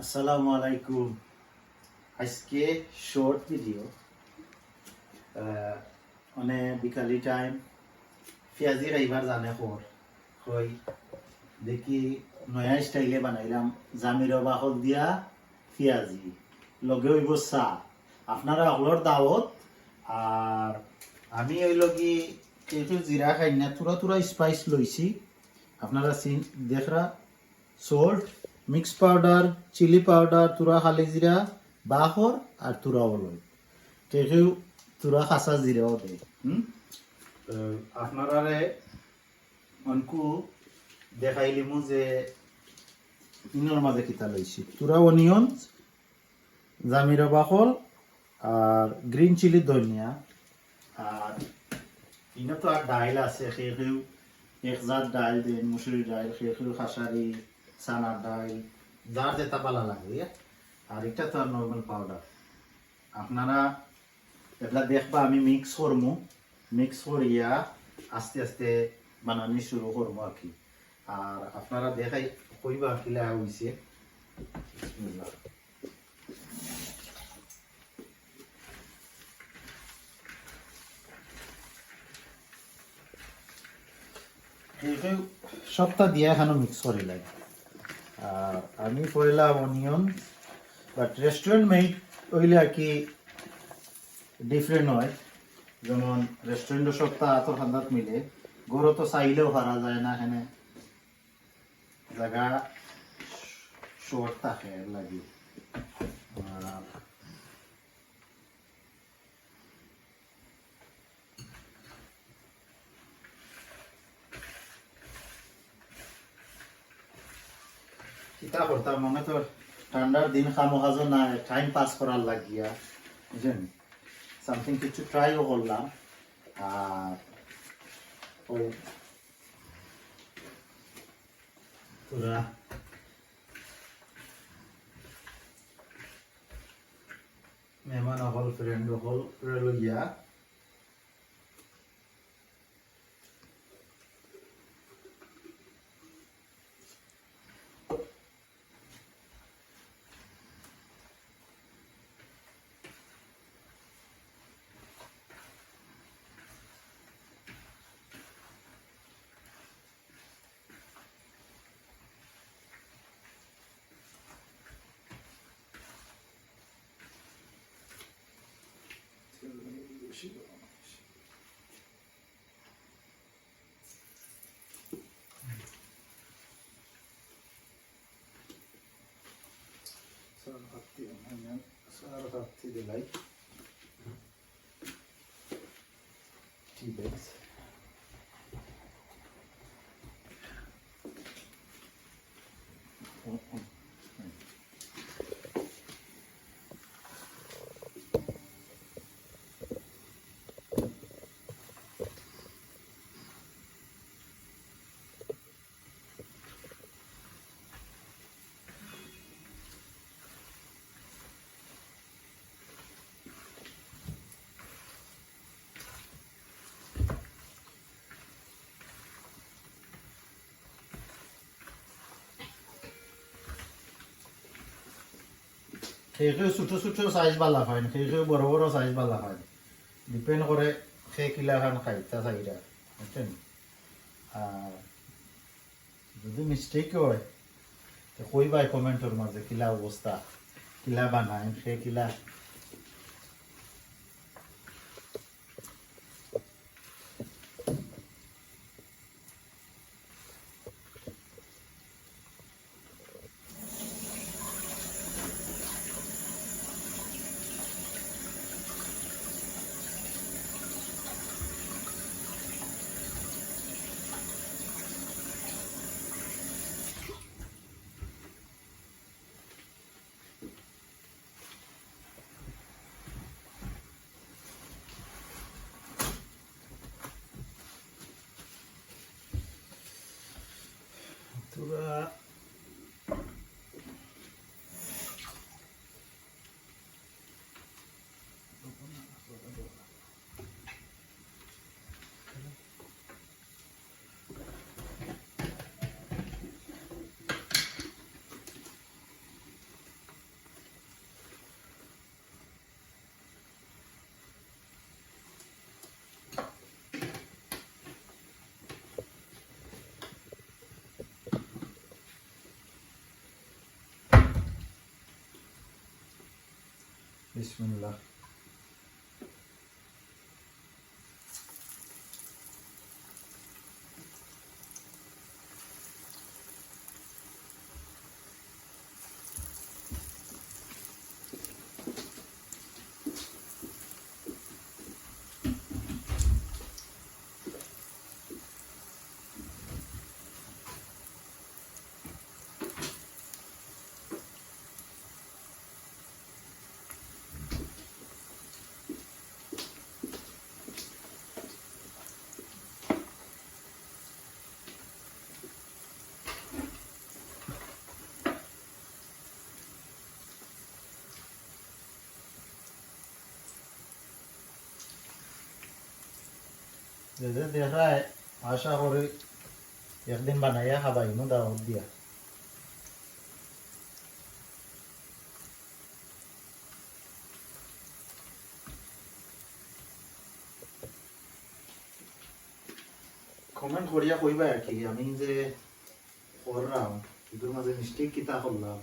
আসসালামু আলাইকুম। আজকে শর্ট ভিডিও, মানে বিকালি টাইম পেঁয়াজি খাইবার জানে হই দেখি নয়া স্টাইলে বানাইলাম জামির বাহল দিয়া পেঁয়াজি লগে হইব চা। আপনারা হলর দাওয়াত। আর আমি হইল কি কেউ জিরা খাই না, তুরা তুরা স্পাইস লইছি। আপনারা দেখরা salt, mix powder, chilli powder, তুরা খালি জিরা বাহর আর তুরা অলয় কেউ তুরা খাসা জিরাও দেয়। আপনারা অনকু দেখাইলিমু যে ইনর মাঝে কিতা লইছি তুরা অনিয়ন, জামিরা বাহল আর গ্রিন চিলি ধনিয়া। আর ইনো তো আর ডাইল আছে, কেউ একজাত ডাইল দেন, মুসুরি ডাইল, কেউ খাসারি চানার ডাইল, যার যেটা পালা লাগে। আর এটা তো আর নর্মাল পাউডার। আপনারা এগুলা দেখবা আমি মিক্স করিয়া আস্তে আস্তে বানানি শুরু করবো আর কি। আর আপনারা দেখাই কইবা কিলা হইছে। বিসমিল্লাহ। সবটা দিয়ে এখানে মিক্স করি লাগে। আর আমি কইলাম অনিয়ন, বাট রেস্টুরেন্ট মেড হইলে আর কি ডিফারেন্ট হয়। যেমন রেস্টুরেন্টও সপ্তাহ এত খান্দাত মিলে, গরু তো চাইলেও হারা যায় না, এখানে জায়গা শর্ট থাকে এর লাগি। কিতা করতাম মনে তো ঠান্ডার দিন খামো খাজো না, টাইম পাস করার লাগিয়া বুঝলেন, সামথিং কিছু ট্রাইও করলাম। আর ওই পুরা মেহমান হল, ফ্রেন্ড হল লইয়া sarfatti delay tea bags. কেউ ছোট ছোট সাইজ বালা হয়, কেউ বড় বড় সাইজ বালা হয়, ডিপেন্ড করে সে কিলা খান খাইতা চাইরা বুঝছেন। আর যদি মিস্টেক হয় তো কইবাই কমেন্টের মাঝে কিলা অবস্থা, কিলা বানায় সে কিলা। বিসমিল্লাহ। যে দেখায় আশা করি একদিন বানাইয়া খাবাই মু দাওয়াত দিয়া। কমেন্ট করিয়া কইবা আর কি আমি যে করলাম এটার মাঝে মিস্টেক কিতা করলাম।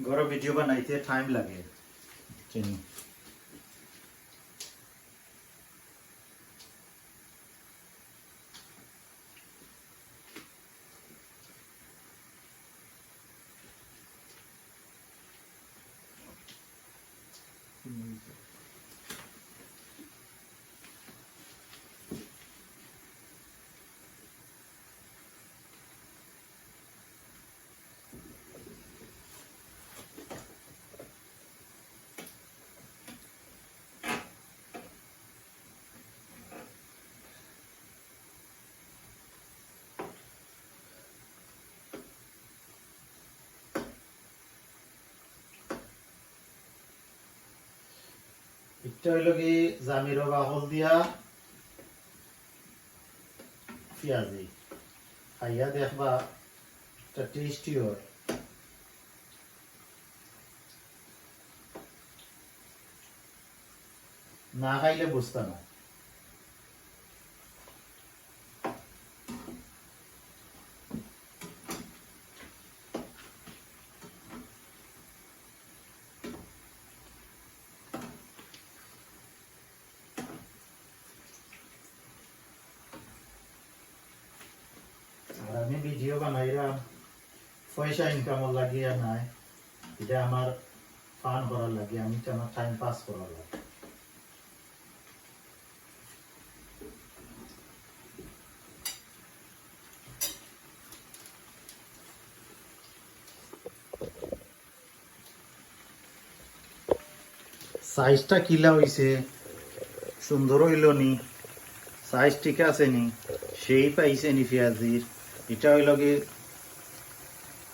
ঘরে ভিডিও বানাইতে টাইম লাগে চিনি। এটা হইল কি জামির বাহল দিয়া পেঁয়াজি খাইয়া দেখবা এটা টেস্টি হয়। না খাইলে বুঝতা না। পয়সা ইনকামর লাগিয়া নাই, এটা আমার ফান করার লাগে, আমি তো আমার টাইম পাস করার লাগে। সাইজটা কিলা হইছে, সুন্দর হইল নি, সাইজ ঠিক আছে নি, সেই পাইছে নি পেঁয়াজির, এটা হইল কি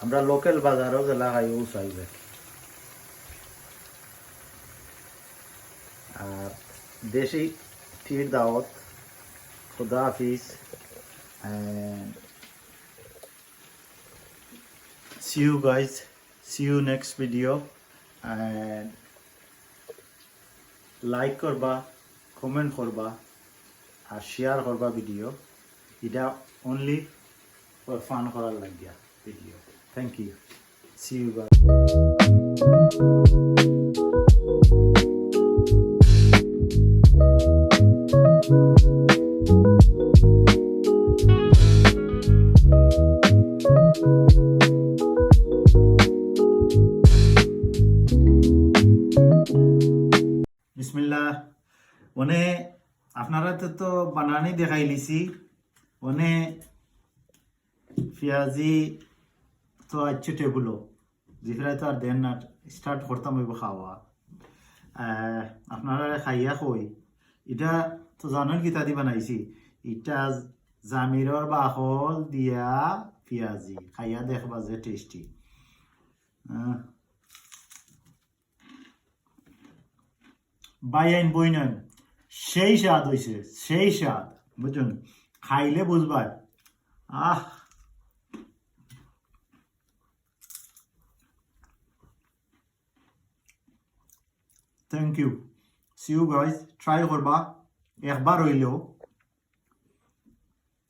আমরা লোকাল বাজারও জেলা খাই ও সাইজ আর কি। আর দেশি টির দাওয়াত, খুদা হাফিজ, see you guys, see you next video, and like করবা, কমেন্ট করবা আর শেয়ার করবা ভিডিও, এটা অনলি ফর ফান করার লাগিয়া video. Thank you, see you guys. বিসমিল্লাহ। ওনে আপনারা তো বানানি দেখাই লিছি, ওনে পেঁয়াজি তো আচ্ছু টেবুলো যেফেরাই তো আর দেন না, স্টার্ট করতাম হইব খাওয়া। আপনারা খাইয়া কই, এটা তো জানেন কিতা দি বানাইছি, এটা জামিরর বাহল দিয়া পেঁয়াজি, খাইয়া দেখবা যে টেস্টি। বাইন বইনেন, সেই স্বাদ হইছে, সেই স্বাদ, বুঝছেন, খাইলে বুঝবার। Ah, thank you, see you guys. Try করবা একবার হইলেও,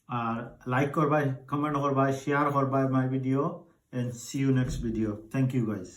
আর লাইক করবা, কমেন্ট করবা, শেয়ার করবা my video, and see you next video. Thank you guys.